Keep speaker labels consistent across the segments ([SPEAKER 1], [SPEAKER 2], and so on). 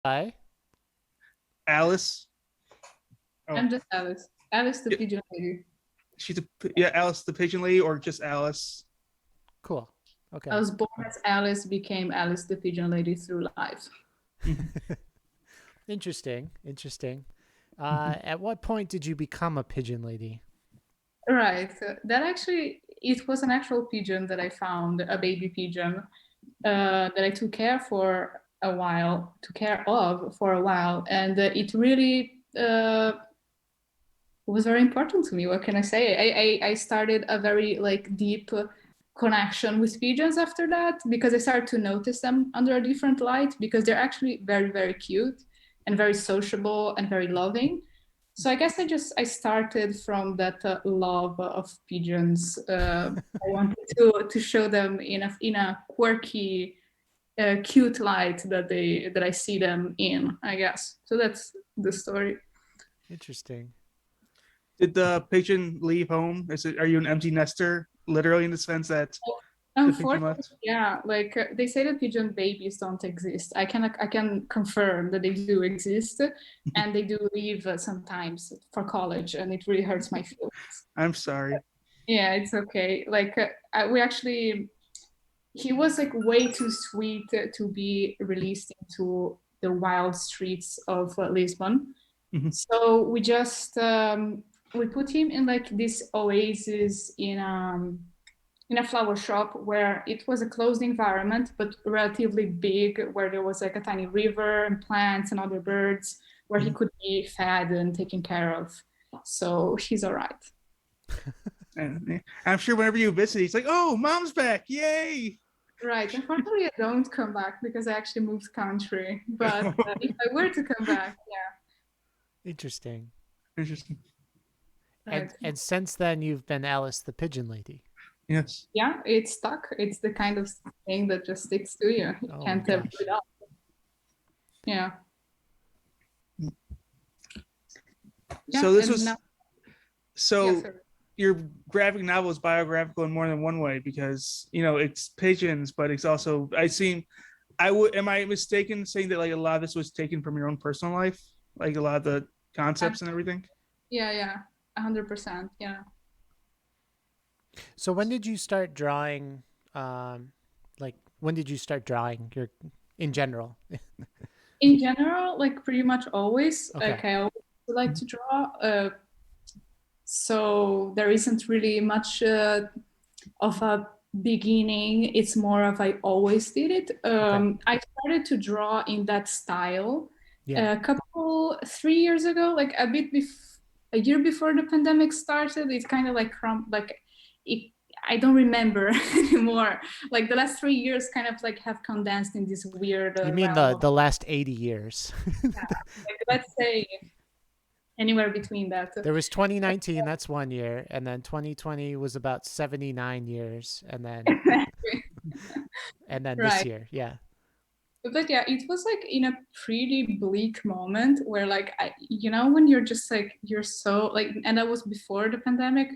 [SPEAKER 1] Hi.
[SPEAKER 2] Alice. Oh,
[SPEAKER 3] I'm just Alice. Alice the
[SPEAKER 2] yeah,
[SPEAKER 3] pigeon lady.
[SPEAKER 2] yeah, Alice the pigeon lady, or just Alice.
[SPEAKER 1] Cool.
[SPEAKER 3] I
[SPEAKER 1] Okay.
[SPEAKER 3] was born as Alice, became Alice the pigeon lady through life.
[SPEAKER 1] Interesting. Interesting.
[SPEAKER 2] Mhm.
[SPEAKER 1] At what point did you become a pigeon lady?
[SPEAKER 3] Right. That actually, it was an actual pigeon that I found, a baby pigeon, that I took care for a while, took care of for a while, and it really was very important to me. What can I say? I started a very like deep connection with pigeons after that because I started to notice them under a different light because they're actually very, very cute and very sociable and very loving. So I guess I started from that love of pigeons. I wanted to show them in a quirky, cute light that I see them in. I guess so. That's the story.
[SPEAKER 1] Interesting.
[SPEAKER 2] Did the pigeon leave home? Are you an empty nester, literally in the sense that the pigeon
[SPEAKER 3] Unfortunately,
[SPEAKER 2] left?
[SPEAKER 3] yeah, like they say that pigeon babies don't exist. I can confirm that they do exist, and they do leave sometimes for college, and it really hurts my feelings.
[SPEAKER 2] I'm sorry.
[SPEAKER 3] Yeah, it's okay. Like we actually, he was like way too sweet to be released into the wild streets of Lisbon.
[SPEAKER 2] Mhm.
[SPEAKER 3] So we put him in like this oasis in a flower shop where it was a closed environment but relatively big, where there was like a tiny river and plants and other birds where he
[SPEAKER 2] Mhm.
[SPEAKER 3] could be fed and taken care of. So he's all right.
[SPEAKER 2] And I'm sure whenever you visit, he's like, "Oh, mom's back! Yay!"
[SPEAKER 3] Right. Unfortunately, I don't come back because I actually moved country. But if I were to come back,
[SPEAKER 1] Interesting.
[SPEAKER 2] Interesting.
[SPEAKER 3] yeah,
[SPEAKER 1] And
[SPEAKER 3] right.
[SPEAKER 1] and since then you've been Alice the pigeon lady.
[SPEAKER 2] Yes.
[SPEAKER 3] Yeah, it's stuck. It's the kind of thing that just sticks to you. You
[SPEAKER 1] Oh my
[SPEAKER 3] can't ever
[SPEAKER 1] gosh.
[SPEAKER 3] it up. Yeah. Yeah.
[SPEAKER 2] So this
[SPEAKER 3] And now,
[SPEAKER 2] was
[SPEAKER 3] yeah,
[SPEAKER 2] so
[SPEAKER 3] sorry.
[SPEAKER 2] your graphic novel is biographical in more than one way because it's pigeons, but it's also I seem I would am I mistaken saying that like a lot of this was taken from your own personal life, like a lot of the concepts and everything?
[SPEAKER 3] Yeah, yeah. 100%. Yeah.
[SPEAKER 1] So when did you start drawing like when did you start drawing your in general?
[SPEAKER 3] In general, like pretty much always,
[SPEAKER 1] Okay.
[SPEAKER 3] like I always like to draw. So there isn't really much of a beginning. It's more of I always did it.
[SPEAKER 1] Okay.
[SPEAKER 3] I started to draw in that style
[SPEAKER 1] Yeah.
[SPEAKER 3] 3 years ago, like a year before the pandemic started. It's kind of like it. I don't remember anymore. Like the last 3 years, kind of like have condensed in this weird
[SPEAKER 1] You mean
[SPEAKER 3] realm
[SPEAKER 1] the
[SPEAKER 3] of,
[SPEAKER 1] the last 80 years.
[SPEAKER 3] like, let's say anywhere between that.
[SPEAKER 1] There was 2019, that's 1 year, and then 2020 was about 79 years, and then this
[SPEAKER 3] Right.
[SPEAKER 1] year, yeah.
[SPEAKER 3] But yeah, it was like in a pretty bleak moment where like when you're just like you're so like, and that was before the pandemic,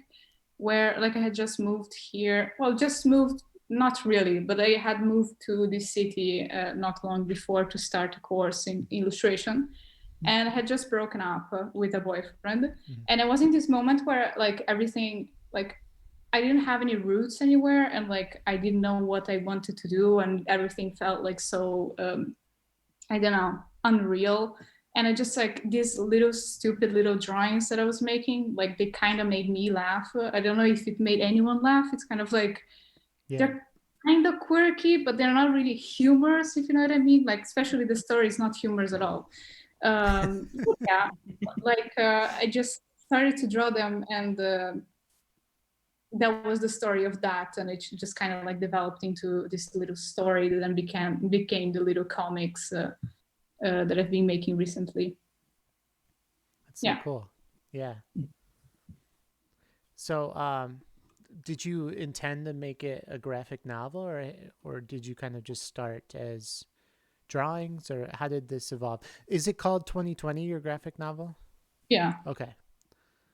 [SPEAKER 3] where like I had just moved here. Well, just moved, not really, but I had moved to this city not long before to start a course in illustration, and I had just broken up with a boyfriend,
[SPEAKER 1] Mhm.
[SPEAKER 3] and I was in this moment where like everything like I didn't have any roots anywhere, and like I didn't know what I wanted to do, and everything felt like so I don't know, unreal. And I just like these little stupid little drawings that I was making, like they kind of made me laugh. I don't know if it made anyone laugh. It's kind of like
[SPEAKER 1] Yeah.
[SPEAKER 3] they're kind of quirky, but they're not really humorous, if you know what I mean. Like especially the story is not humorous at all. Yeah, like I just started to draw them, and that was the story of that, and it just kind of like developed into this little story that then became the little comics that I've been making recently.
[SPEAKER 1] That's so
[SPEAKER 3] Yeah.
[SPEAKER 1] cool. Yeah. So, did you intend to make it a graphic novel, or did you kind of just start as drawings, or how did this evolve? Is it called 2020, your graphic novel?
[SPEAKER 3] Yeah.
[SPEAKER 1] Okay.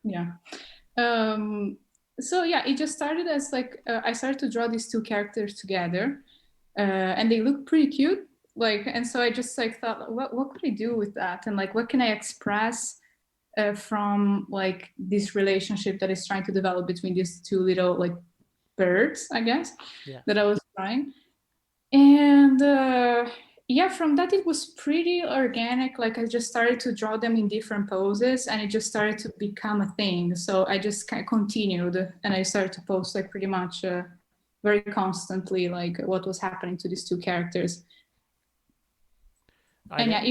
[SPEAKER 3] Yeah. Um, so yeah, it just started as like I started to draw these two characters together, and they look pretty cute. Like, and so I just like thought, what could I do with that, and like what can I express from like this relationship that is trying to develop between these two little like birds, I guess,
[SPEAKER 1] Yeah.
[SPEAKER 3] that I was trying. And yeah, from that it was pretty organic. Like I just started to draw them in different poses, and it just started to become a thing. So I just kind of continued, and I started to post like pretty much very constantly, like what was happening to these two characters. And yeah,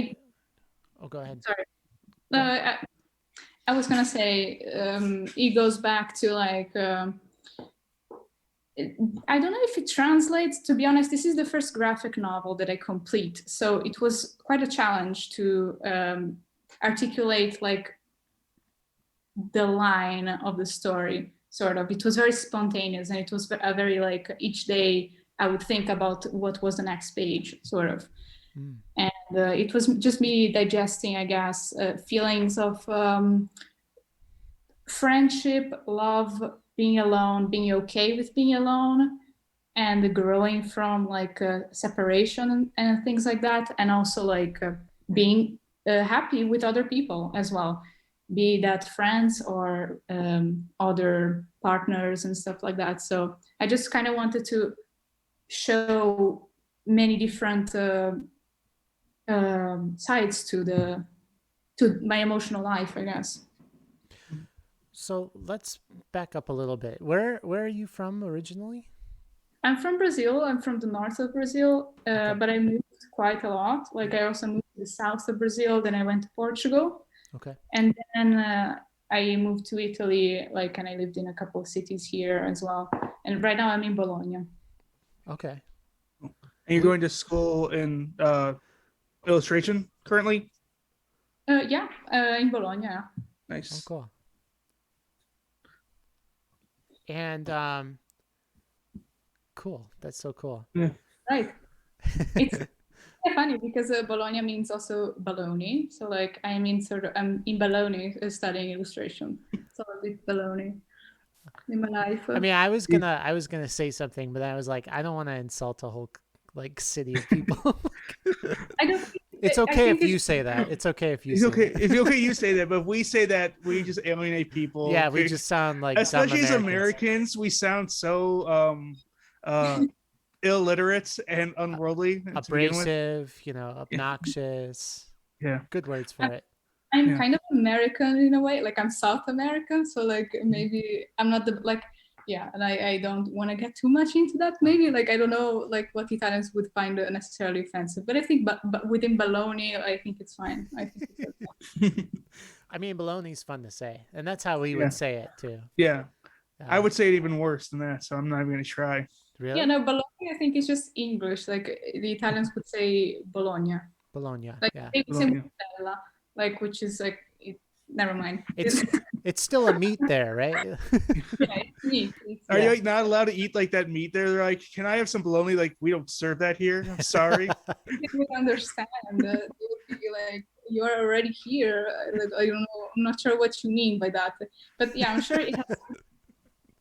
[SPEAKER 1] Oh, go ahead.
[SPEAKER 3] sorry.
[SPEAKER 1] Go ahead.
[SPEAKER 3] I was gonna say it goes back to like I don't know if it translates. To be honest, this is the first graphic novel that I complete, so it was quite a challenge to articulate like the line of the story. Sort of, it was very spontaneous, and it was a very like each day I would think about what was the next page, sort of. And it was just me digesting, I guess, feelings of friendship, love, being alone, being okay with being alone, and growing from like separation and things like that, and also like being happy with other people as well, be that friends or other partners and stuff like that. So I just kind of wanted to show many different sides to my emotional life, I guess.
[SPEAKER 1] So let's back up a little bit. Where are you from originally?
[SPEAKER 3] I'm from Brazil. I'm from the north of Brazil,
[SPEAKER 1] Okay.
[SPEAKER 3] but I moved quite a lot. Like I also moved to the south of Brazil, then I went to Portugal,
[SPEAKER 1] Okay.
[SPEAKER 3] and then I moved to Italy. Like, and I lived in a couple of cities here as well. And right now I'm in Bologna.
[SPEAKER 1] Okay.
[SPEAKER 2] And you're going to school in illustration currently?
[SPEAKER 3] Yeah, in Bologna.
[SPEAKER 1] Oh,
[SPEAKER 2] Nice.
[SPEAKER 1] cool. And cool. That's so cool.
[SPEAKER 2] Yeah.
[SPEAKER 3] Right. It's funny because Bologna means also baloney. So like I'm in Bologna studying illustration. So a bit baloney in my life.
[SPEAKER 1] I mean, I was gonna say something, but I was like, I don't want to insult a whole like city of people.
[SPEAKER 3] I don't think
[SPEAKER 1] It's okay if you say that. It's okay if you
[SPEAKER 2] It's
[SPEAKER 1] say
[SPEAKER 2] okay.
[SPEAKER 1] that.
[SPEAKER 2] If you okay, you say that. But if we say that, we just alienate people.
[SPEAKER 1] Yeah, we just sound like
[SPEAKER 2] especially
[SPEAKER 1] dumb
[SPEAKER 2] as Americans, we sound so illiterate and unworldly to begin with.
[SPEAKER 1] abrasive, obnoxious.
[SPEAKER 2] Yeah.
[SPEAKER 1] Good words for it.
[SPEAKER 3] I'm
[SPEAKER 2] Yeah.
[SPEAKER 3] kind of American in a way, like I'm South American, so like maybe I'm not the like yeah, and I don't want to get too much into that. Maybe like I don't know like what Italians would find necessarily offensive, but I think but within baloney, I think it's fine. I think it's okay.
[SPEAKER 1] I mean, baloney's fun to say, and that's how we would say it too.
[SPEAKER 2] Yeah. I would say it even worse than that, so I'm not even gonna try.
[SPEAKER 1] Really?
[SPEAKER 3] Yeah, no, baloney I think is just English. Like the Italians would say Bologna.
[SPEAKER 1] Bologna.
[SPEAKER 3] Like
[SPEAKER 1] Yeah.
[SPEAKER 3] they would say
[SPEAKER 2] Bologna.
[SPEAKER 3] mozzarella, like which is like never mind.
[SPEAKER 1] It's still a meat there, right?
[SPEAKER 3] Yeah, it's meat.
[SPEAKER 2] Are you like not allowed to eat like that meat there? They're like, can I have some bologna? Like, we don't serve that here. I'm sorry.
[SPEAKER 3] They would understand. They would be like, you're already here. Like, I don't know. I'm not sure what you mean by that. But yeah, I'm sure it has.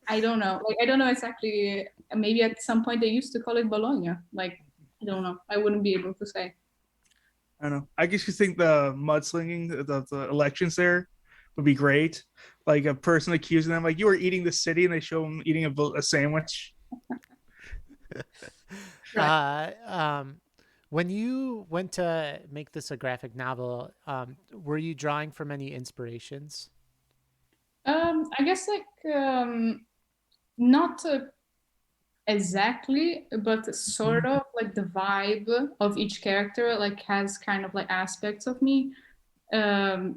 [SPEAKER 3] I don't know. Like, I don't know exactly. Maybe at some point they used to call it Bologna. Like, I don't know. I wouldn't be able to say.
[SPEAKER 2] I don't know. I guess you think the mudslinging, the elections there would be great. Like a person accusing them, like you were eating the city, and they show them eating a sandwich.
[SPEAKER 1] When you went to make this a graphic novel, were you drawing from any inspirations?
[SPEAKER 3] I guess like not exactly, but sort of like the vibe of each character like has kind of like aspects of me.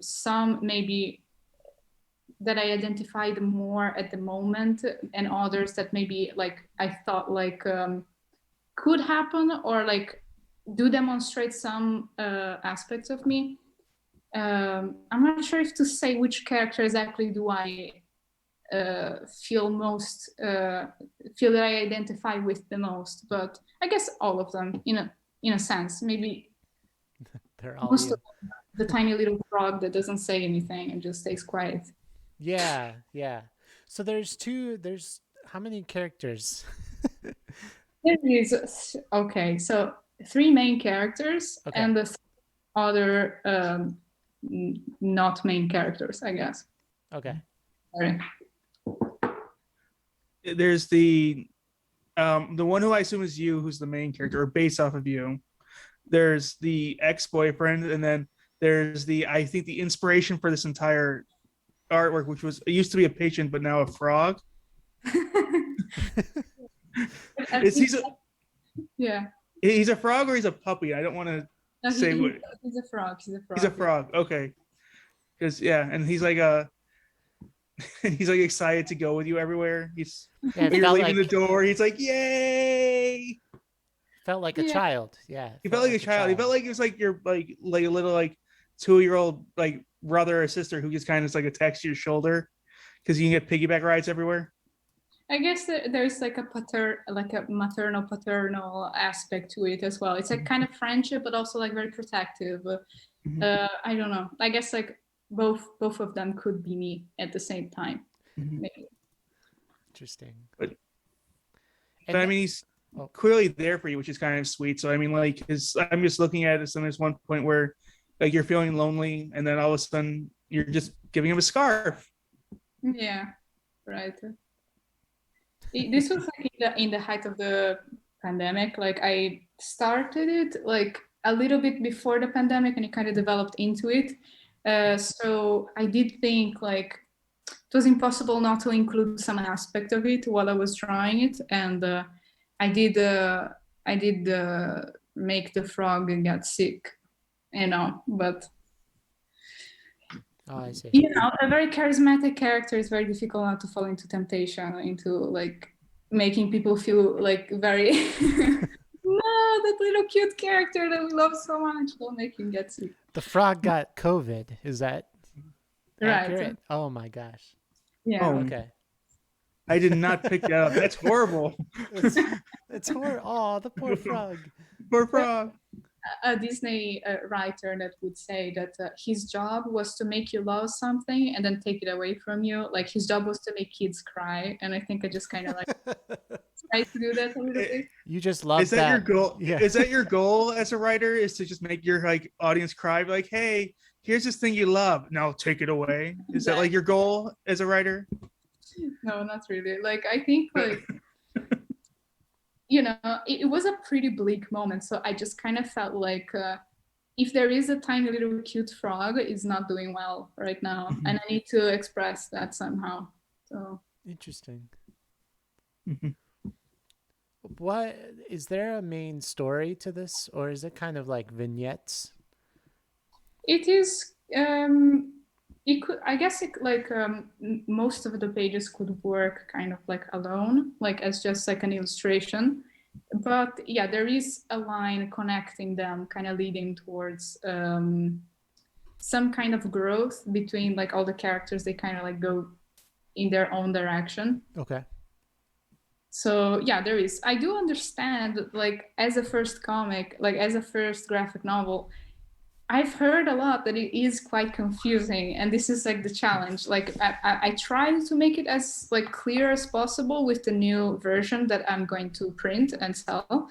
[SPEAKER 3] Some maybe that I identified more at the moment, and others that maybe like I thought like could happen or like do demonstrate some aspects of me. I'm not sure if to say which character exactly do I feel most feel that I identify with the most, but I guess all of them in a sense. Maybe
[SPEAKER 1] They're all
[SPEAKER 3] most
[SPEAKER 1] you.
[SPEAKER 3] of them, the tiny little frog that doesn't say anything and just stays quiet.
[SPEAKER 1] Yeah. So there's how many characters?
[SPEAKER 3] There is okay, so three main characters
[SPEAKER 1] Okay.
[SPEAKER 3] and the other not main characters, I guess.
[SPEAKER 1] Okay.
[SPEAKER 3] Sorry.
[SPEAKER 2] There's the one who I assume is you, who's the main character, or based off of you. There's the ex-boyfriend, and then there's I think the inspiration for this entire artwork, which was, it used to be a pigeon, but now a frog.
[SPEAKER 3] Yeah.
[SPEAKER 2] He's a frog or he's a puppy? I don't want to say what.
[SPEAKER 3] He's a frog.
[SPEAKER 2] He's a frog. Okay. Because and he's like he's like excited to go with you everywhere. He's you're leaving the door. He's like, yay!
[SPEAKER 1] Felt like a child. Yeah.
[SPEAKER 2] He felt like a child. He felt like it was like your like a little like 2-year-old like brother or sister who just kind of like attached to your shoulder because you can get piggyback rides everywhere.
[SPEAKER 3] I guess there's like a maternal paternal aspect to it as well. It's like kind of friendship, but also like very protective. I don't know. I guess like both of them could be me at the same time. Maybe.
[SPEAKER 1] Interesting.
[SPEAKER 2] But I mean, he's clearly there for you, which is kind of sweet. So I mean, like, I'm just looking at this, and there's one point where like you're feeling lonely, and then all of a sudden you're just giving him a scarf.
[SPEAKER 3] Yeah, right. This was like in the height of the pandemic. Like I started it like a little bit before the pandemic, and it kind of developed into it. So I did think like it was impossible not to include some aspect of it while I was drawing it, and I did make the frog get sick, but.
[SPEAKER 1] Oh, I see.
[SPEAKER 3] A very charismatic character is very difficult not to fall into temptation, into like making people feel like very no, that little cute character that we love so much, don't make him get sick.
[SPEAKER 1] The frog got COVID. Is that accurate?
[SPEAKER 3] Right?
[SPEAKER 1] Oh my gosh.
[SPEAKER 3] Yeah.
[SPEAKER 2] Oh,
[SPEAKER 1] okay.
[SPEAKER 2] I did not pick that up. That's horrible.
[SPEAKER 1] It's horrible. Oh, the poor frog.
[SPEAKER 2] Poor frog.
[SPEAKER 3] A Disney writer that would say that his job was to make you love something and then take it away from you. Like his job was to make kids cry, and I think I just kind of like try to do that a little bit.
[SPEAKER 1] You just love that.
[SPEAKER 2] Is that your goal?
[SPEAKER 1] Yeah.
[SPEAKER 2] Is that your goal as a writer? Is to just make your like audience cry? Like, hey, here's this thing you love. Now take it away. Is that like your goal as a writer?
[SPEAKER 3] No, not really. Like I think like. It was a pretty bleak moment. So I just kind of felt like if there is a tiny little cute frog, it's not doing well right now. And I need to express that somehow. So
[SPEAKER 1] interesting. What is there a main story to this, or is it kind of like vignettes?
[SPEAKER 3] It is. It could, I guess, most of the pages could work kind of like alone, like as just like an illustration. But yeah, there is a line connecting them, kind of leading towards some kind of growth between like all the characters. They kind of like go in their own direction.
[SPEAKER 1] Okay.
[SPEAKER 3] So yeah, there is. I do understand, like as a first comic, like as a first graphic novel, I've heard a lot that it is quite confusing, and this is like the challenge. Like I tried to make it as like clear as possible with the new version that I'm going to print and sell.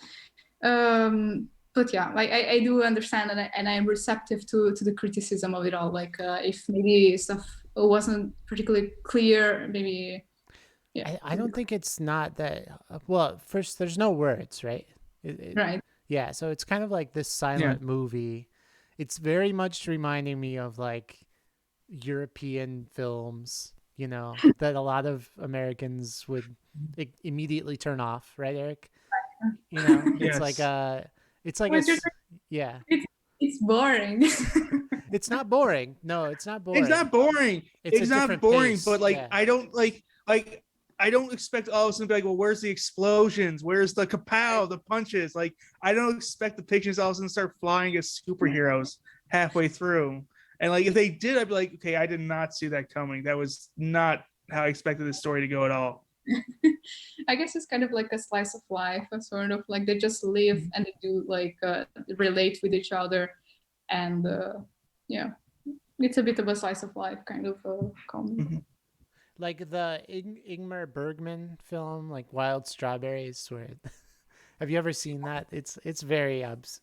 [SPEAKER 3] But yeah, like I do understand, and I'm receptive to the criticism of it all. Like if maybe stuff wasn't particularly clear, maybe. Yeah.
[SPEAKER 1] I don't think it's not that. Well, first, there's no words, right?
[SPEAKER 3] Right.
[SPEAKER 1] Yeah, so it's kind of like this silent movie. It's very much reminding me of like European films, that a lot of Americans would immediately turn off, right, Eric? It's like yeah.
[SPEAKER 3] It's boring.
[SPEAKER 1] It's not boring. No, it's not boring.
[SPEAKER 2] It's not boring. It's not boring, pace. But like I don't I don't expect all of a sudden to be like, well, where's the explosions? Where's the kapow, the punches? Like, I don't expect the pictures all of a sudden to start flying as superheroes halfway through. And like, if they did, I'd be like, okay, I did not see that coming. That was not how I expected the story to go at all.
[SPEAKER 3] I guess it's kind of like a slice of life, a sort of like they just live and they do like relate with each other. And yeah, it's a bit of a slice of life kind of comic.
[SPEAKER 2] Mm-hmm.
[SPEAKER 1] Like the Ingmar Bergman film, like Wild Strawberries, where Have you ever seen that? It's very it's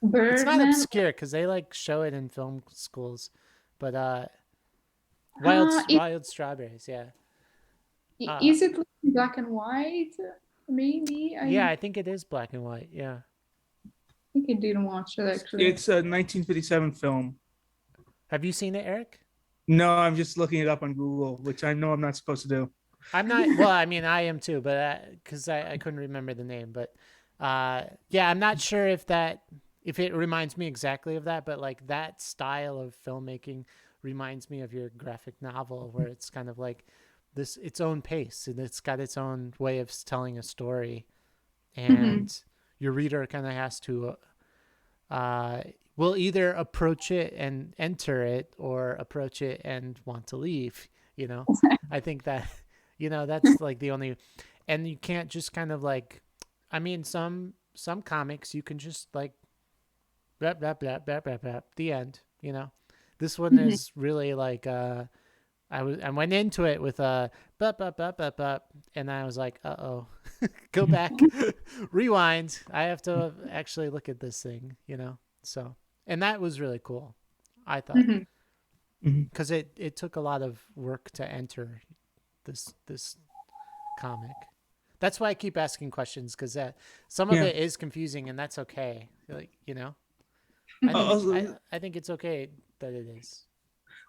[SPEAKER 1] not
[SPEAKER 3] Birdman.
[SPEAKER 1] obscure because they like show it in film schools, but
[SPEAKER 3] It
[SPEAKER 1] wild strawberries, yeah. Uh,
[SPEAKER 3] is it like black and white? Maybe
[SPEAKER 1] yeah,
[SPEAKER 3] I
[SPEAKER 1] I think it is black and white. Yeah.
[SPEAKER 3] think I didn't watch it actually.
[SPEAKER 2] It's a 1957 film.
[SPEAKER 1] Have you seen it, Eric?
[SPEAKER 2] No, I'm just looking it up on Google, which I know I'm not supposed to do.
[SPEAKER 1] I'm not. Well, I mean, I am too, but because I couldn't remember the name, but yeah, I'm not sure if it reminds me exactly of that, but like that style of filmmaking reminds me of your graphic novel, where it's kind of like this its own pace and it's got its own way of telling a story,
[SPEAKER 3] Mhm.
[SPEAKER 1] and your reader kind of has to uh, will either approach it and enter it or approach it and want to leave. You know, I think that, that's like the only, and you can't just kind of like, I mean, some comics you can just like, blah, blah, blah, blah, blah, blah, the end, This one
[SPEAKER 3] Mhm.
[SPEAKER 1] is really like, I went into it with a bup bup bup bup bup, and I was like, oh, go back, rewind. I have to actually look at this thing. So, and that was really cool, I thought,
[SPEAKER 3] Mhm.
[SPEAKER 2] Mhm.
[SPEAKER 1] because it took a lot of work to enter this comic. That's why I keep asking questions because some of
[SPEAKER 2] Yeah.
[SPEAKER 1] it is confusing, and that's okay. Like I think
[SPEAKER 3] Mhm.
[SPEAKER 1] I
[SPEAKER 2] Also,
[SPEAKER 1] I think it's okay that it is.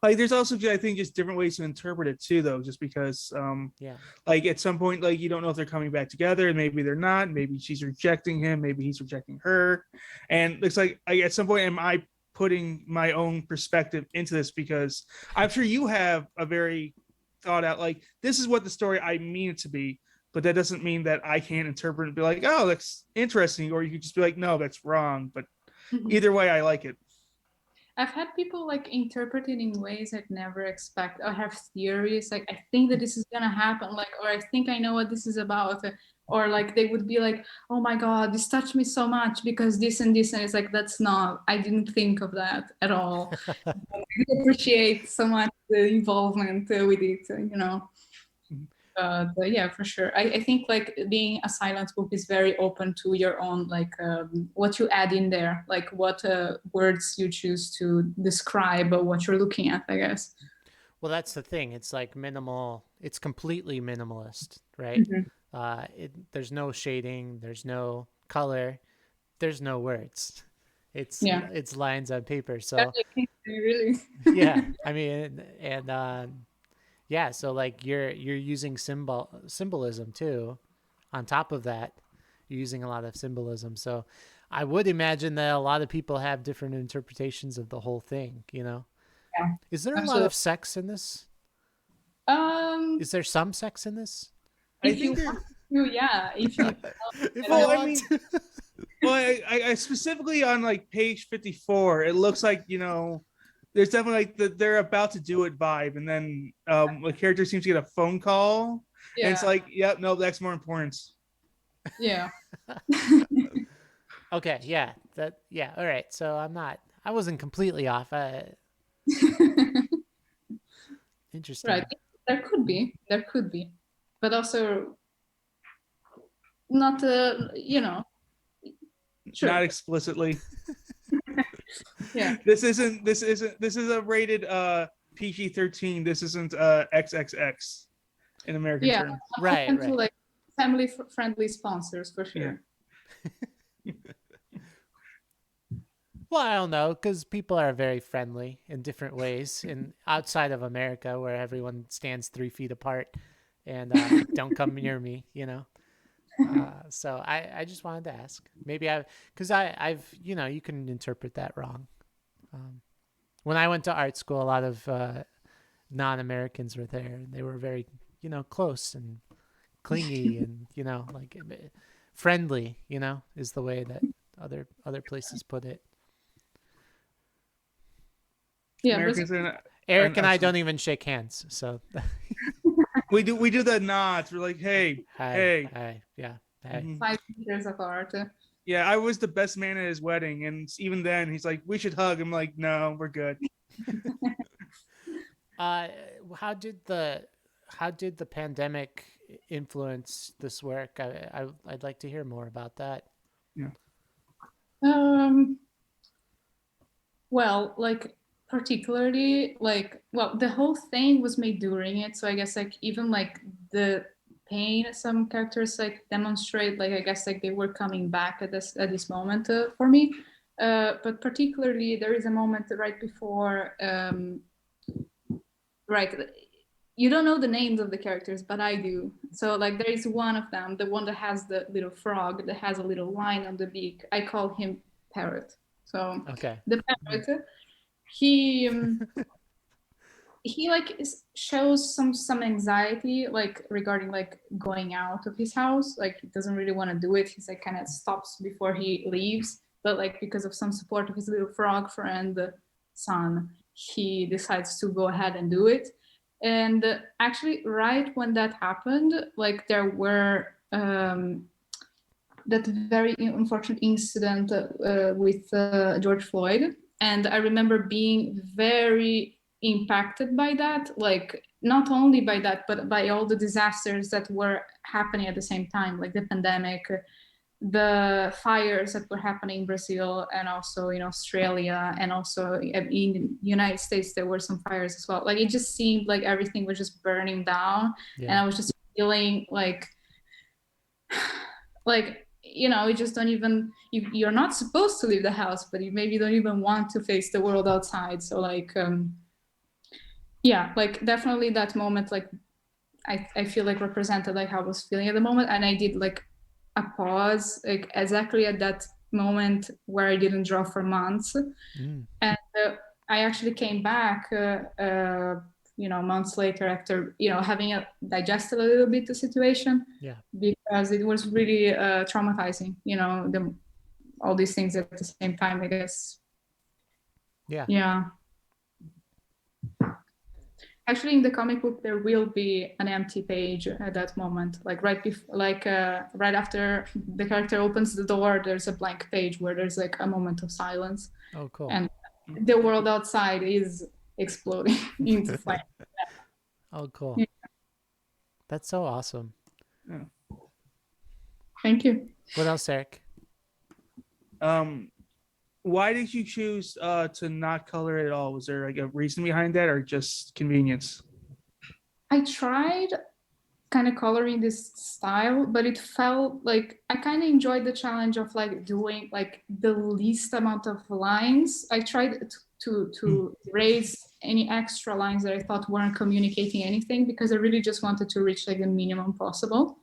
[SPEAKER 2] like, there's also, I think, just different ways to interpret it too, though. Just because,
[SPEAKER 1] Yeah.
[SPEAKER 2] like, at some point, like, you don't know if they're coming back together, and maybe they're not. Maybe she's rejecting him. Maybe he's rejecting her. And it's like, at some point, am I putting my own perspective into this? Because I'm sure you have a very thought out, like, this is what the story I mean it to be. But that doesn't mean that I can't interpret it and be like, oh, that's interesting. Or you could just be like, no, that's wrong. But
[SPEAKER 3] Mhm.
[SPEAKER 2] either way, I like it.
[SPEAKER 3] I've had people like interpret it in ways I'd never expect. I have theories like I think that this is gonna happen, like, or I think I know what this is about, or like they would be like, "Oh my God, this touched me so much because this and this," and it's like that's not. I didn't think of that at all. I appreciate so much the involvement with it. But yeah, for sure. I think like being a silent book is very open to your own like what you add in there, like what words you choose to describe what you're looking at, I guess.
[SPEAKER 1] Well, that's the thing. It's like minimal. It's completely minimalist, right?
[SPEAKER 3] Mhm.
[SPEAKER 1] There's no shading. There's no color. There's no words.
[SPEAKER 3] Yeah.
[SPEAKER 1] It's lines on paper.
[SPEAKER 3] Yeah,
[SPEAKER 1] So
[SPEAKER 3] I think really.
[SPEAKER 1] yeah, I mean, and yeah. So like you're using symbolism too. On top of that, you're using a lot of symbolism. So I would imagine that a lot of people have different interpretations of the whole thing.
[SPEAKER 3] Yeah,
[SPEAKER 1] Is there a lot
[SPEAKER 3] absolutely.
[SPEAKER 1] of sex in this?
[SPEAKER 3] Um,
[SPEAKER 1] Is there some sex in this?
[SPEAKER 2] I
[SPEAKER 3] if you
[SPEAKER 2] think there.
[SPEAKER 3] want to, yeah. If you,
[SPEAKER 1] If
[SPEAKER 3] I
[SPEAKER 1] I
[SPEAKER 2] Well,
[SPEAKER 3] don't.
[SPEAKER 2] I
[SPEAKER 1] want
[SPEAKER 2] mean,
[SPEAKER 1] to.
[SPEAKER 2] well, I specifically on like page 54, it looks like, there's definitely like they're about to do it vibe, and then the character seems to get a phone call, and it's
[SPEAKER 3] Yeah,
[SPEAKER 2] like, yep, no, that's more important.
[SPEAKER 3] yeah.
[SPEAKER 1] Okay, yeah. All right. So I wasn't completely off.
[SPEAKER 3] Right.
[SPEAKER 1] Interesting.
[SPEAKER 3] There could be, but also not.
[SPEAKER 2] Not
[SPEAKER 3] Sure.
[SPEAKER 2] explicitly.
[SPEAKER 3] Yeah.
[SPEAKER 2] This is a rated PG-13. This isn't XXX in American
[SPEAKER 3] Yeah,
[SPEAKER 2] terms.
[SPEAKER 1] Right,
[SPEAKER 3] open to
[SPEAKER 1] right.
[SPEAKER 3] like family friendly sponsors for
[SPEAKER 2] Yeah.
[SPEAKER 3] sure.
[SPEAKER 1] Well, I don't know, because people are very friendly in different ways. And outside of America, where everyone stands 3 feet apart and don't come near me. So I just wanted to ask. Maybe because I've, you can interpret that wrong. Um, when I went to art school, a lot of non-Americans were there, and they were very, close and clingy and like friendly. Is the way that other places put it.
[SPEAKER 3] Yeah, but
[SPEAKER 2] Americans are
[SPEAKER 1] Eric and I
[SPEAKER 2] not.
[SPEAKER 1] don't even shake hands, so
[SPEAKER 2] We do the nods. We're like, hey,
[SPEAKER 1] hi,
[SPEAKER 2] hey.
[SPEAKER 1] hi, yeah, hey.
[SPEAKER 2] Mhm.
[SPEAKER 3] 5 meters apart.
[SPEAKER 2] Yeah, I was the best man at his wedding, and even then, he's like, "We should hug." I'm like, "No, we're good."
[SPEAKER 1] Uh, how did the pandemic influenced this work? I'd like to hear more about that.
[SPEAKER 2] Yeah.
[SPEAKER 3] Um, well, like particularly like well, the whole thing was made during it, so I guess like even like the pain some characters like demonstrate, like I guess like they were coming back at this moment for me. But particularly there is a moment right before right, you don't know the names of the characters, but I do. So like there is one of them, the one that has the little frog that has a little line on the beak. I call him Parrot. So
[SPEAKER 1] Okay.
[SPEAKER 3] the parrot, he he like shows some anxiety like regarding like going out of his house. Like he doesn't really want to do it. He's like kind of stops before he leaves, but like because of some support of his little frog friend son, he decides to go ahead and do it. And actually right when that happened, like there were that very unfortunate incident with George Floyd. And I remember being very impacted by that, like not only by that, but by all the disasters that were happening at the same time, like the pandemic, the fires that were happening in Brazil and also in Australia, and also in the United States, there were some fires as well. Like it just seemed like everything was just burning down. And
[SPEAKER 1] Yeah.
[SPEAKER 3] I was just feeling like you just don't even you're not supposed to leave the house, but you maybe don't even want to face the world outside. So like yeah, like definitely that moment, like I feel like represented like how I was feeling at the moment. And I did like a pause like exactly at that moment where I didn't draw for months.
[SPEAKER 1] Mm.
[SPEAKER 3] And I actually came back months later after having digested a little bit the situation,
[SPEAKER 1] Yeah.
[SPEAKER 3] because it was really traumatizing, all these things at the same time, I guess.
[SPEAKER 1] Yeah.
[SPEAKER 3] Yeah. Actually, in the comic book, there will be an empty page at that moment, like right after the character opens the door. There's a blank page where there's like a moment of silence,
[SPEAKER 1] Oh, cool.
[SPEAKER 3] and the world outside is exploding into flames.
[SPEAKER 1] Oh, cool.
[SPEAKER 3] Yeah.
[SPEAKER 1] That's so awesome.
[SPEAKER 2] Yeah.
[SPEAKER 3] Thank you.
[SPEAKER 1] What else, Eric?
[SPEAKER 2] Why did you choose to not color it at all? Was there like a reason behind that, or just convenience?
[SPEAKER 3] I tried kind of coloring this style, but it felt like I kind of enjoyed the challenge of like doing like the least amount of lines. I tried to raise any extra lines that I thought weren't communicating anything, because I really just wanted to reach like the minimum possible.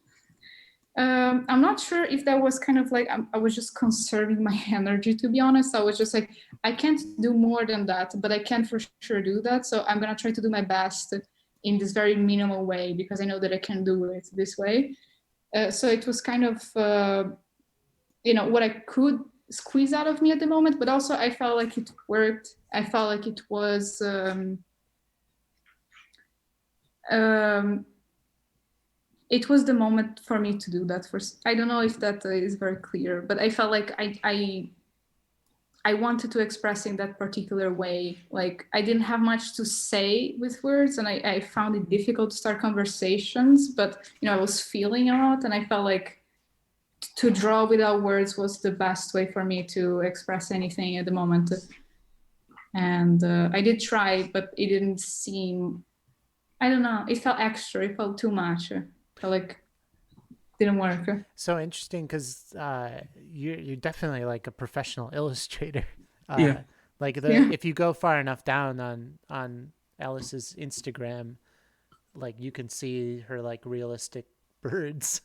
[SPEAKER 3] I'm not sure if that was kind of like I was just conserving my energy, to be honest. I was just like, I can't do more than that, but I can for sure do that. So I'm gonna try to do my best in this very minimal way, because I know that I can do it this way. So it was kind of what I could squeeze out of me at the moment, but also I felt like it worked. I felt like it was it was the moment for me to do that. First, I don't know if that is very clear, but I felt like I wanted to express in that particular way. Like I didn't have much to say with words, and I found it difficult to start conversations, but I was feeling a lot, and I felt like to draw without words was the best way for me to express anything at the moment. And I did try, but it didn't seem, I don't know, it felt extra, it felt too much. It felt like didn't work.
[SPEAKER 1] So interesting, because you're definitely like a professional illustrator.
[SPEAKER 2] Yeah.
[SPEAKER 1] Like
[SPEAKER 3] Yeah.
[SPEAKER 1] if you go far enough down on Alice's Instagram, like you can see her like realistic birds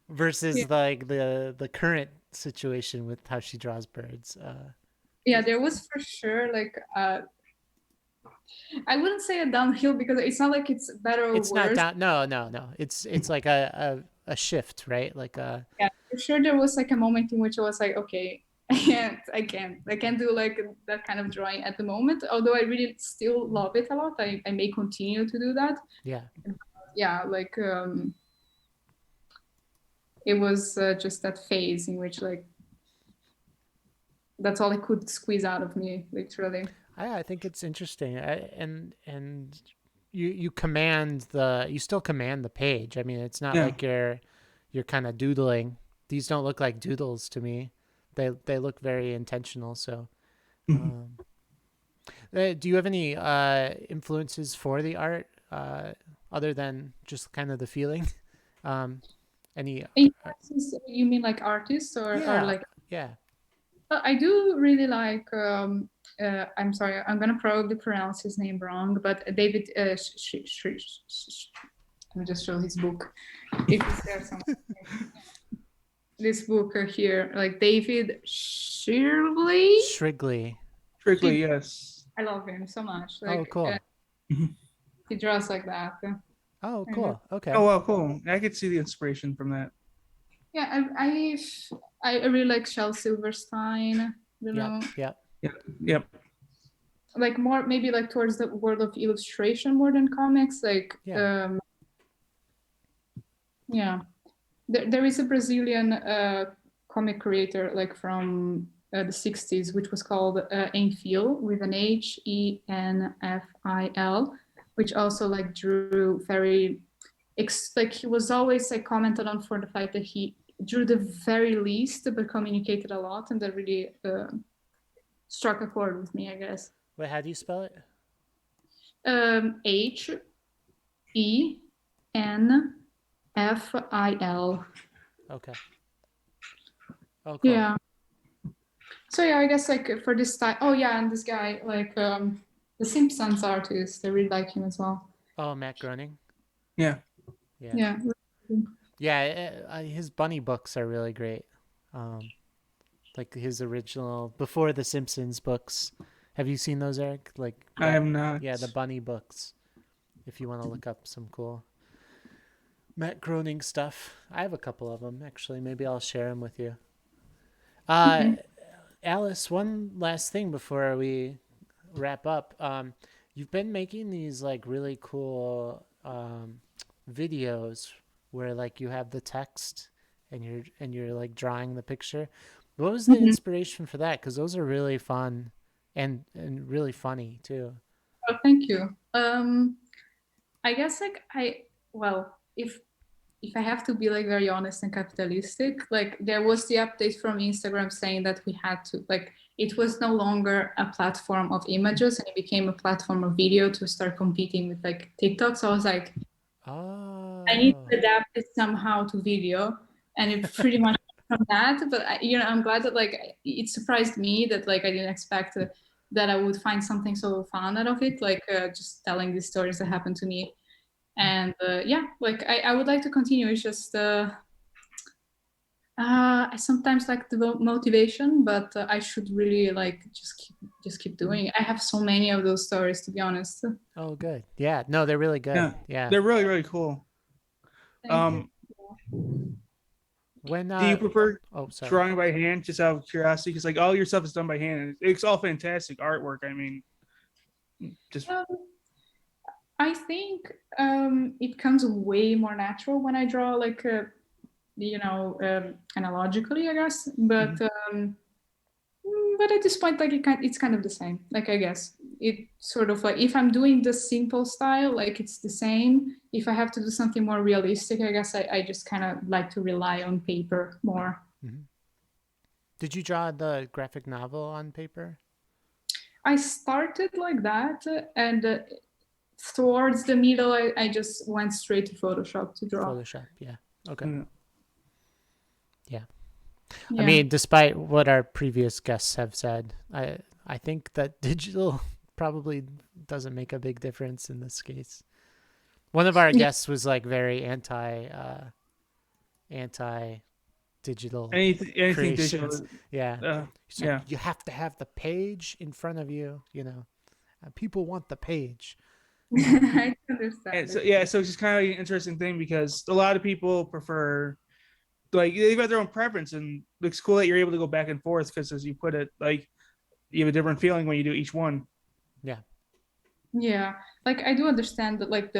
[SPEAKER 1] versus
[SPEAKER 3] Yeah.
[SPEAKER 1] like the current situation with how she draws birds.
[SPEAKER 3] Yeah, there was for sure like I wouldn't say a downhill, because it's not like it's better or
[SPEAKER 1] It's not
[SPEAKER 3] worse.
[SPEAKER 1] down. No. It's like a shift, right? Like
[SPEAKER 3] Yeah, for sure there was like a moment in which I was like, okay, I can't do like that kind of drawing at the moment. Although I really still love it a lot. I may continue to do that.
[SPEAKER 1] yeah.
[SPEAKER 3] Yeah, like it was just that phase in which like that's all I could squeeze out of me, literally.
[SPEAKER 1] I think it's interesting, and you command you still command the page. I mean, it's not
[SPEAKER 2] Yeah.
[SPEAKER 1] like you're kind of doodling. These don't look like doodles to me. They look very intentional. So,
[SPEAKER 2] Mhm.
[SPEAKER 1] um, do you have any influences for the art other than just kind of the feeling? Um, any?
[SPEAKER 3] You mean like artists or
[SPEAKER 1] Yeah,
[SPEAKER 3] like
[SPEAKER 1] yeah.
[SPEAKER 3] I do really like. I'm sorry, I'm gonna probably pronounce his name wrong, but David. Let me just show his book. If it's there somewhere. This book here, like David Shirley.
[SPEAKER 1] Shrigley.
[SPEAKER 2] Strictly, yes.
[SPEAKER 3] I love him so much.
[SPEAKER 1] Oh,
[SPEAKER 3] Like
[SPEAKER 1] cool.
[SPEAKER 2] Mhm.
[SPEAKER 3] he draws like that.
[SPEAKER 1] Oh,
[SPEAKER 3] And
[SPEAKER 1] cool. Okay.
[SPEAKER 2] Oh, wow, cool. I could see the inspiration from that.
[SPEAKER 3] yeah, I really like Shel Silverstein. You
[SPEAKER 1] Yep.
[SPEAKER 3] know,
[SPEAKER 1] Yep.
[SPEAKER 2] Yep.
[SPEAKER 3] like more maybe like towards the world of illustration more than comics. Like
[SPEAKER 1] Yeah.
[SPEAKER 3] yeah, there is a Brazilian comic creator like from the 60s, which was called Enfil with an Henfil, which also like drew very like he was always like commented on for the fact that he drew the very least but communicated a lot, and that really struck a chord with me, I guess.
[SPEAKER 1] Wait, how do you spell it?
[SPEAKER 3] Henfil.
[SPEAKER 1] Okay. Oh, cool.
[SPEAKER 3] Yeah. So yeah, I guess like for this style. Oh yeah, and this guy like the Simpsons artist, I really like him as well.
[SPEAKER 1] Oh, Matt Groening.
[SPEAKER 2] Yeah.
[SPEAKER 1] Yeah.
[SPEAKER 3] Yeah.
[SPEAKER 1] Yeah. His bunny books are really great. Um, like his original before the Simpsons books. Have you seen those, Eric? Like
[SPEAKER 2] I
[SPEAKER 1] that?
[SPEAKER 2] am not.
[SPEAKER 1] Yeah, the bunny books. If you want to look up some cool Matt Groening stuff, I have a couple of them actually. Maybe I'll share them with you. Uh,
[SPEAKER 3] Mhm.
[SPEAKER 1] Alice, one last thing before we wrap up. You've been making these like really cool videos where like you have the text and you're like drawing the picture. What was the
[SPEAKER 3] Mhm.
[SPEAKER 1] inspiration for that? Because those are really fun and really funny too.
[SPEAKER 3] Oh, thank you. I guess like well, if I have to be like very honest and capitalistic, like there was the update from Instagram saying that we had to like it was no longer a platform of images and it became a platform of video to start competing with like TikTok. So I was like, I need
[SPEAKER 1] Oh,
[SPEAKER 3] to adapt it somehow to video, and it pretty much from that. But I'm glad that like it surprised me that like I didn't expect that I would find something so fun out of it, like just telling these stories that happened to me. And yeah, like I would like to continue. It's just I sometimes like the motivation, but I should really like just keep doing. I have so many of those stories, to be honest.
[SPEAKER 1] oh, good. Yeah, no, they're really good.
[SPEAKER 2] Yeah.
[SPEAKER 1] Yeah.
[SPEAKER 2] They're really, really cool.
[SPEAKER 3] Thank you.
[SPEAKER 2] Um,
[SPEAKER 1] When
[SPEAKER 2] do you prefer
[SPEAKER 1] oh, sorry.
[SPEAKER 2] drawing by hand, just out of curiosity? Because like all your stuff is done by hand, and it's all fantastic artwork. I mean, just
[SPEAKER 3] Um, I think it comes way more natural when I draw like analogically, I guess.
[SPEAKER 2] mhm.
[SPEAKER 3] But at this point, like it's kind of the same. Like I guess it sort of like if I'm doing the simple style, like it's the same. If I have to do something more realistic, I guess I just kind of like to rely on paper more.
[SPEAKER 1] Mhm. Did you draw the graphic novel on paper?
[SPEAKER 3] I started like that, and towards the middle, I just went straight to Photoshop to draw.
[SPEAKER 1] Photoshop, yeah. Okay.
[SPEAKER 2] Yeah.
[SPEAKER 1] Yeah. I
[SPEAKER 3] Yeah.
[SPEAKER 1] mean, despite what our previous guests have said, I think that digital probably doesn't make a big difference in this case. One of our
[SPEAKER 3] Yeah.
[SPEAKER 1] guests was like very anti digital
[SPEAKER 2] Anything
[SPEAKER 1] creations.
[SPEAKER 2] digital.
[SPEAKER 1] Yeah.
[SPEAKER 2] Uh,
[SPEAKER 1] He's like,
[SPEAKER 2] yeah.
[SPEAKER 1] you have to have the page in front of you, people want the page.
[SPEAKER 3] I understand
[SPEAKER 2] And so
[SPEAKER 3] it.
[SPEAKER 2] yeah, so it's just kind of like an interesting thing because a lot of people prefer like they've got their own preference, and it's cool that you're able to go back and forth because as you put it, like you have a different feeling when you do each one.
[SPEAKER 1] Yeah.
[SPEAKER 3] Yeah, like I do understand that like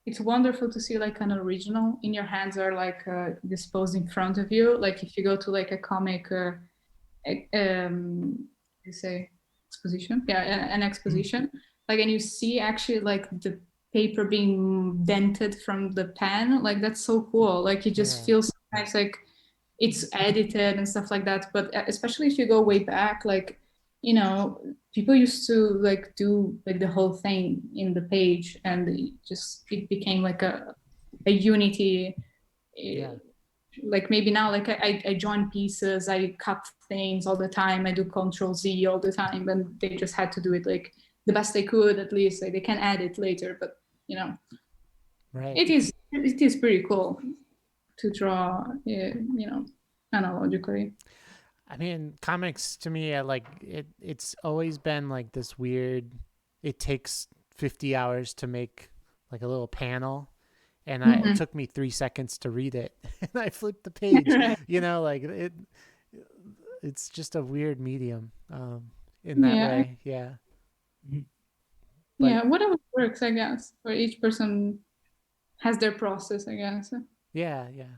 [SPEAKER 3] it's wonderful to see like an original in your hands or like disposed in front of you. Like if you go to like a comic, you say exposition, yeah, an exposition. like, and you see actually like the paper being dented from the pen. Like that's so cool. Like you just
[SPEAKER 1] Yeah.
[SPEAKER 3] feel sometimes like it's edited and stuff like that. But especially if you go way back, like, you know, people used to like do like the whole thing in the page, and it became like a unity.
[SPEAKER 1] Yeah.
[SPEAKER 3] Like maybe now, like I join pieces, I cut things all the time, I do Control Z all the time, and they just had to do it like the best they could. At least like they can add it later, but you know,
[SPEAKER 1] Right.
[SPEAKER 3] it is pretty cool to draw, you know, analogically.
[SPEAKER 1] I mean, comics to me, it's always been like this weird. It takes 50 hours to make like a little panel, and it
[SPEAKER 3] Mhm.
[SPEAKER 1] took me 3 seconds to read it, and I flipped the page. You know, like it's just a weird medium in that
[SPEAKER 3] Yeah,
[SPEAKER 1] way. Yeah, but
[SPEAKER 3] yeah, whatever works, I guess, for each person has their process, I guess.
[SPEAKER 1] yeah, yeah.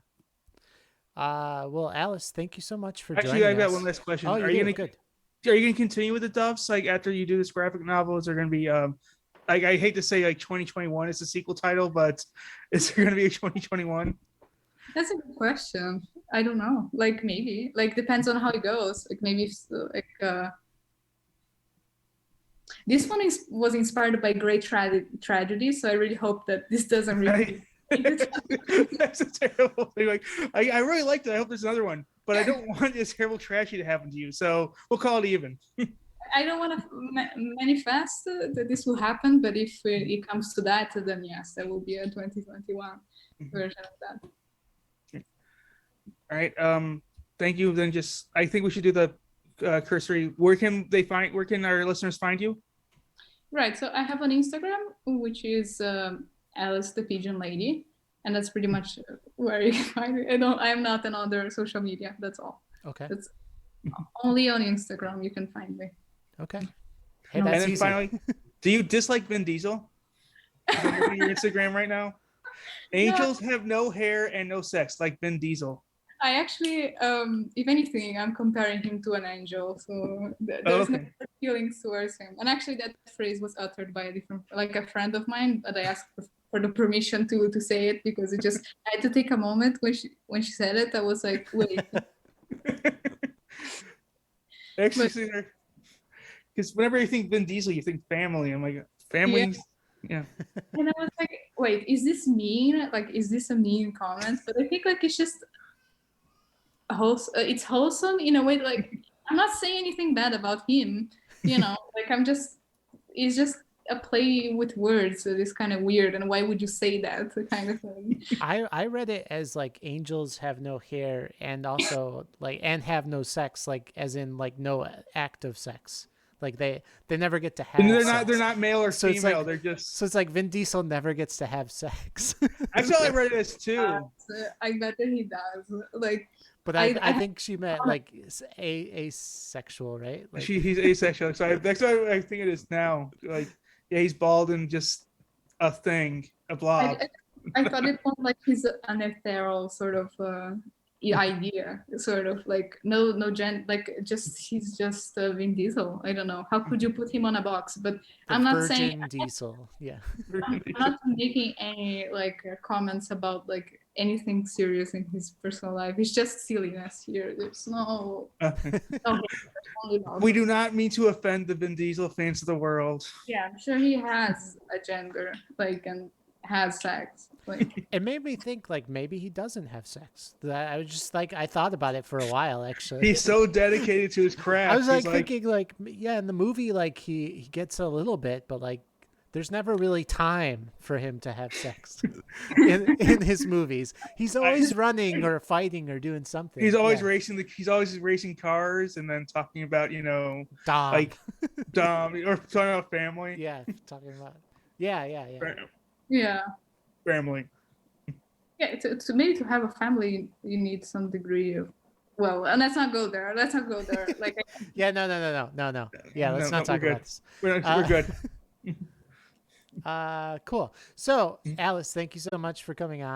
[SPEAKER 1] Well, Alice, thank you so much for
[SPEAKER 2] Actually,
[SPEAKER 1] joining
[SPEAKER 2] I've got one
[SPEAKER 1] us.
[SPEAKER 2] last
[SPEAKER 1] Oh,
[SPEAKER 2] question.
[SPEAKER 1] you do? Good.
[SPEAKER 2] Are you gonna continue with the Doves like after you do this graphic novel? Is there gonna be like I hate to say like 2021 is the sequel title, but is there gonna be a 2021?
[SPEAKER 3] That's a good question. I don't know. Like maybe. Like depends on how it goes. Like maybe if, like this one was inspired by great tragedy, so I really hope that this doesn't repeat.
[SPEAKER 2] That's a terrible thing. Like I really liked it. I hope there's another one, but I don't want this terrible tragedy to happen to you. So we'll call it even.
[SPEAKER 3] I don't want to manifest that this will happen, but if it comes to that, then yes, there will be a 2021 version of that.
[SPEAKER 2] All right. Thank you. Then just I think we should do the cursory. Where can they find? Where can our listeners find you?
[SPEAKER 3] Right. So I have an Instagram, which is Alice the Pigeon Lady, and that's pretty much where you can find me. I'm not on other social media. That's all.
[SPEAKER 1] Okay.
[SPEAKER 3] That's only on Instagram you can find me.
[SPEAKER 1] Okay. Hey,
[SPEAKER 3] No.
[SPEAKER 1] that's
[SPEAKER 2] And then
[SPEAKER 1] easy.
[SPEAKER 2] finally, do you dislike Vin Diesel? I'm looking at your Instagram right now. Angels have no hair and no sex, like Vin Diesel.
[SPEAKER 3] I actually, if anything, I'm comparing him to an angel, so there's no
[SPEAKER 2] Okay.
[SPEAKER 3] feelings towards him. And actually, that phrase was uttered by a friend of mine, but I asked for the permission to say it because it just I had to take a moment when she said it. I was like, wait,
[SPEAKER 2] Actually, because whenever you think Vin Diesel, you think family. I'm like, family. Yeah.
[SPEAKER 3] and I was like, wait, is this mean? Like, is this a mean comment? But I think like it's just it's wholesome in a way. Like, I'm not saying anything bad about him, you know. Like, it's just a play with words that is kind of weird. And why would you say that kind of thing?
[SPEAKER 1] I read it as like angels have no hair and also like and have no sex, like as in like no act of sex. Like they never get to have
[SPEAKER 2] And
[SPEAKER 1] sex.
[SPEAKER 2] they're not male or
[SPEAKER 1] So it's
[SPEAKER 2] female.
[SPEAKER 1] like
[SPEAKER 2] They're just.
[SPEAKER 1] so it's like Vin Diesel never gets to have sex.
[SPEAKER 2] That's how I read it as too.
[SPEAKER 3] I bet that he does. Like,
[SPEAKER 1] But I think she meant like asexual, right? Like
[SPEAKER 2] He's asexual. So that's what I think it is now. Like, yeah, he's bald and just a thing, a blob.
[SPEAKER 3] I thought it was like he's an ethereal sort of idea, sort of like no gen, like just he's just Vin Diesel. I don't know. How could you put him on a box? But
[SPEAKER 1] the
[SPEAKER 3] I'm not
[SPEAKER 1] Virgin
[SPEAKER 3] saying
[SPEAKER 1] Diesel. Yeah.
[SPEAKER 3] I'm not making any like comments about like anything serious in his personal life. It's just silliness here. There's no only love.
[SPEAKER 2] We do not mean to offend the Vin Diesel fans of the world.
[SPEAKER 3] Yeah, I'm sure he has a gender, like, and has sex. Like,
[SPEAKER 1] It made me think like maybe he doesn't have sex. I was just like I thought about it for a while actually.
[SPEAKER 2] He's so dedicated to his craft.
[SPEAKER 1] I was like
[SPEAKER 2] He's
[SPEAKER 1] thinking like yeah, in the movie like he gets a little bit, but like there's never really time for him to have sex in his movies. He's always running or fighting or doing something.
[SPEAKER 2] He's always racing. He's always racing cars and then talking about
[SPEAKER 1] Dom.
[SPEAKER 2] like Dom or talking about family.
[SPEAKER 1] Yeah, talking about yeah.
[SPEAKER 3] yeah.
[SPEAKER 2] Family.
[SPEAKER 3] Yeah, to maybe to have a family, you need some degree of. Well, and let's not go there. Let's not go there. Like,
[SPEAKER 1] Yeah, no. Yeah, let's not talk about this.
[SPEAKER 2] We're good.
[SPEAKER 1] Cool. So, Alice, thank you so much for coming on.